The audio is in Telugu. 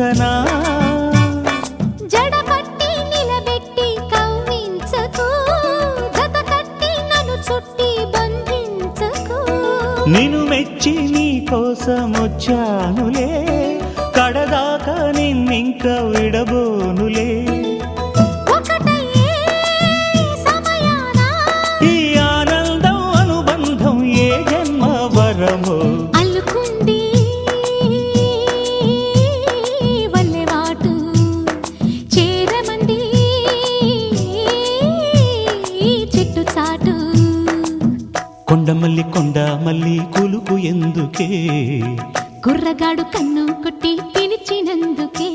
ఊహించనా జడపట్టి నిలబెట్టి కవ్వించకు జత కట్టి నన్ను చుట్టి బంధించకు నిన్ను మెచ్చి నీ కోసం వచ్చానులే కడదాకా నిన్నింక విడబోనులే ఒకటయ్యే సమయాన ఈ ఆనందం అనుబంధం ఏ జన్మ వరమో అల్లుకుంది వల్లెవాటు చేరమంది చెట్టు చాటు కొండ మల్లి కులుకు ఎందుకే కుర్రగాడు కన్ను కొట్టి పిలిచినందుకే